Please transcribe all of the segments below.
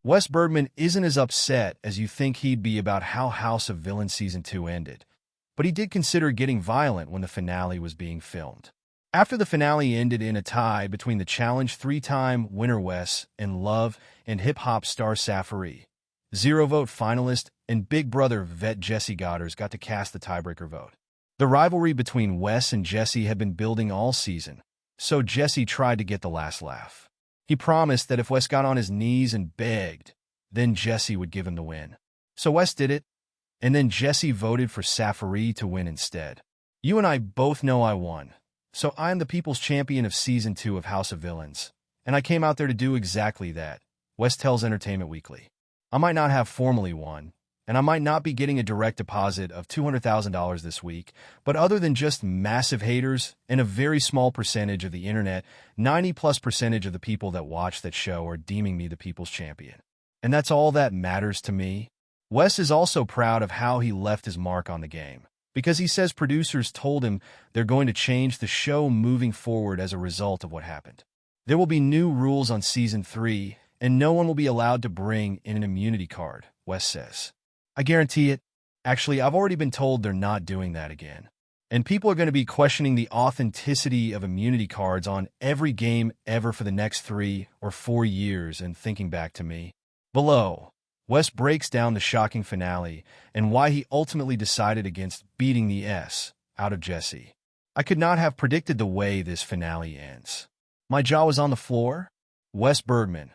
Wes Bergmann isn't as upset as you think he'd be about how House of Villains Season 2 ended, but he did consider getting violent when the finale was being filmed. After the finale ended in a tie between the Challenge three-time winner Wes and Love and hip-hop star Safari, zero-vote finalist and Big Brother vet Jessie Godderz got to cast the tiebreaker vote. The rivalry between Wes and Jessie had been building all season, so Jessie tried to get the last laugh. He promised that if Wes got on his knees and begged, then Jessie would give him the win. So Wes did it, and then Jessie voted for Safari to win instead. You and I both know I won, so I am the people's champion of Season 2 of House of Villains, and I came out there to do exactly that, Wes tells Entertainment Weekly. I might not have formally won, and I might not be getting a direct deposit of $200,000 this week, but other than just massive haters and a very small percentage of the internet, 90+% of the people that watch that show are deeming me the people's champion. And that's all that matters to me. Wes is also proud of how he left his mark on the game, because he says producers told him they're going to change the show moving forward as a result of what happened. There will be new rules on Season 3, and no one will be allowed to bring in an immunity card, Wes says. I guarantee it. Actually, I've already been told they're not doing that again. And people are going to be questioning the authenticity of immunity cards on every game ever for the next 3 or 4 years and thinking back to me. Below, Wes breaks down the shocking finale and why he ultimately decided against beating the S out of Jessie. I could not have predicted the way this finale ends. My jaw was on the floor. Wes Bergmann.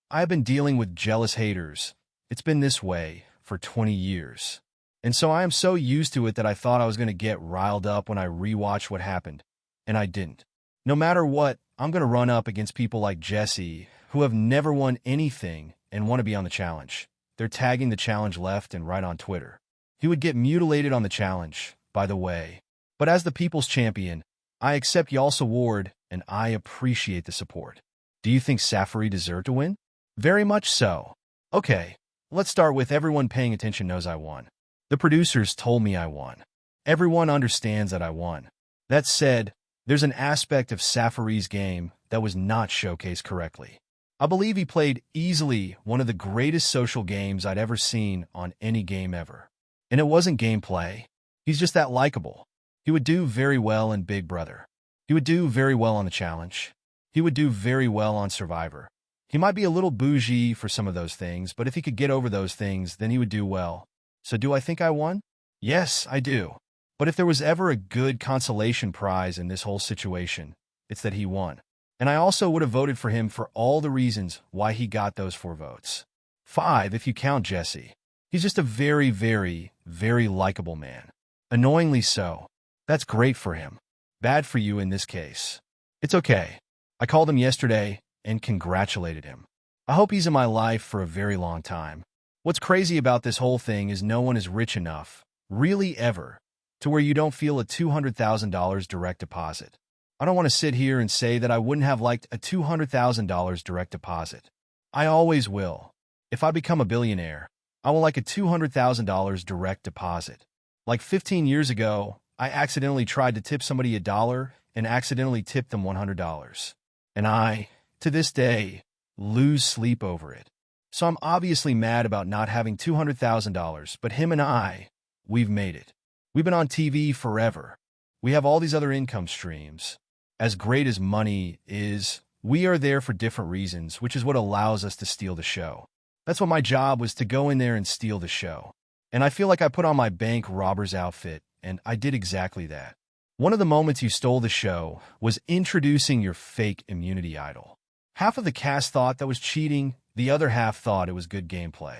I have been dealing with jealous haters. It's been this way for 20 years. And so I am so used to it that I thought I was going to get riled up when I rewatched what happened, and I didn't. No matter what, I'm going to run up against people like Jessie, who have never won anything and want to be on the challenge. They're tagging the challenge left and right on Twitter. He would get mutilated on the challenge, by the way. But as the people's champion, I accept y'all's award, and I appreciate the support. Do you think Safari deserved to win? Very much so. Okay. Let's start with everyone paying attention knows I won. The producers told me I won. Everyone understands that I won. That said, there's an aspect of Safari's game that was not showcased correctly. I believe he played easily one of the greatest social games I'd ever seen on any game ever. And it wasn't gameplay. He's just that likable. He would do very well in Big Brother. He would do very well on the challenge. He would do very well on Survivor. He might be a little bougie for some of those things, but if he could get over those things, then he would do well. So do I think I won? Yes, I do. But if there was ever a good consolation prize in this whole situation, it's that he won. And I also would have voted for him for all the reasons why he got those 4 votes. 5 if you count Jessie. He's just a very, very, very likable man. Annoyingly so. That's great for him. Bad for you in this case. It's okay. I called him yesterday and congratulated him. I hope he's in my life for a very long time. What's crazy about this whole thing is no one is rich enough, really ever, to where you don't feel a $200,000 direct deposit. I don't want to sit here and say that I wouldn't have liked a $200,000 direct deposit. I always will. If I become a billionaire, I will like a $200,000 direct deposit. Like 15 years ago, I accidentally tried to tip somebody $1 and accidentally tipped them $100. And I, to this day, lose sleep over it. So I'm obviously mad about not having $200,000, but him and I, we've made it. We've been on TV forever. We have all these other income streams. As great as money is, we are there for different reasons, which is what allows us to steal the show. That's what my job was, to go in there and steal the show. And I feel like I put on my bank robber's outfit, and I did exactly that. One of the moments you stole the show was introducing your fake immunity idol. Half of the cast thought that was cheating, the other half thought it was good gameplay.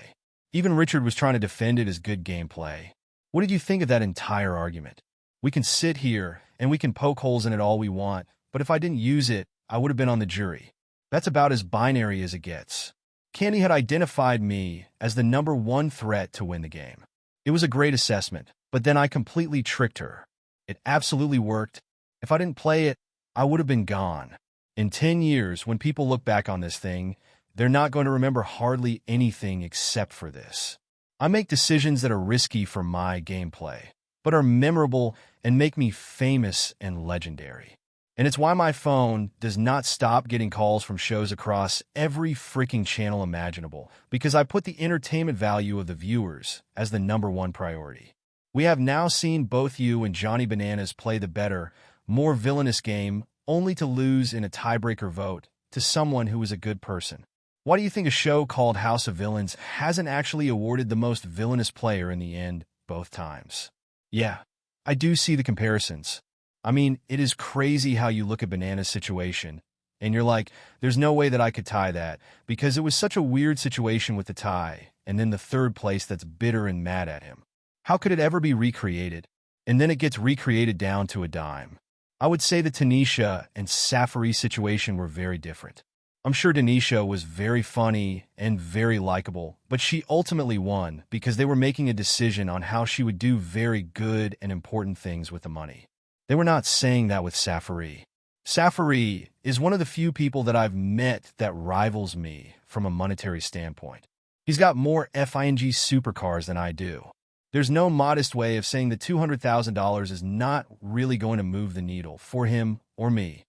Even Richard was trying to defend it as good gameplay. What did you think of that entire argument? We can sit here and we can poke holes in it all we want, but if I didn't use it, I would have been on the jury. That's about as binary as it gets. Candy had identified me as the #1 threat to win the game. It was a great assessment, but then I completely tricked her. It absolutely worked. If I didn't play it, I would have been gone. In 10 years, when people look back on this thing, they're not going to remember hardly anything except for this. I make decisions that are risky for my gameplay, but are memorable and make me famous and legendary. And it's why my phone does not stop getting calls from shows across every freaking channel imaginable, because I put the entertainment value of the viewers as the #1 priority. We have now seen both you and Johnny Bananas play the better, more villainous game, only to lose in a tiebreaker vote to someone who was a good person. Why do you think a show called House of Villains hasn't actually awarded the most villainous player in the end both times? Yeah, I do see the comparisons. I mean, it is crazy how you look at Banana's situation, and you're like, there's no way that I could tie that, because it was such a weird situation with the tie, and then the third place that's bitter and mad at him. How could it ever be recreated? And then it gets recreated down to a dime. I would say the Tanisha and Safari situation were very different. I'm sure Tanisha was very funny and very likable, but she ultimately won because they were making a decision on how she would do very good and important things with the money. They were not saying that with Safari. Safari is one of the few people that I've met that rivals me from a monetary standpoint. He's got more FING supercars than I do. There's no modest way of saying that $200,000 is not really going to move the needle for him or me.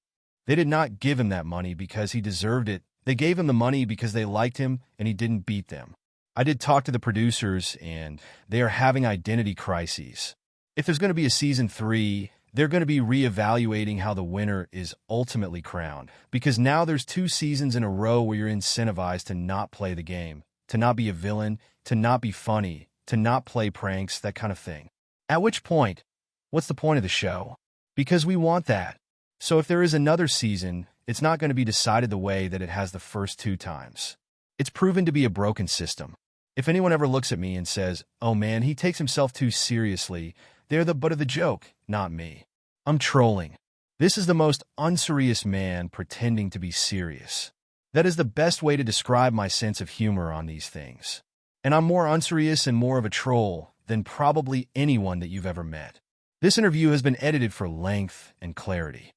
They did not give him that money because he deserved it. They gave him the money because they liked him and he didn't beat them. I did talk to the producers, and they are having identity crises. If there's going to be a season 3, they're going to be reevaluating how the winner is ultimately crowned, because now there's 2 seasons in a row where you're incentivized to not play the game, to not be a villain, to not be funny, to not play pranks, that kind of thing. At which point, what's the point of the show? Because we want that. So if there is another season, it's not going to be decided the way that it has the first 2 times. It's proven to be a broken system. If anyone ever looks at me and says, oh man, he takes himself too seriously, they're the butt of the joke, not me. I'm trolling. This is the most unserious man pretending to be serious. That is the best way to describe my sense of humor on these things. And I'm more unserious and more of a troll than probably anyone that you've ever met. This interview has been edited for length and clarity.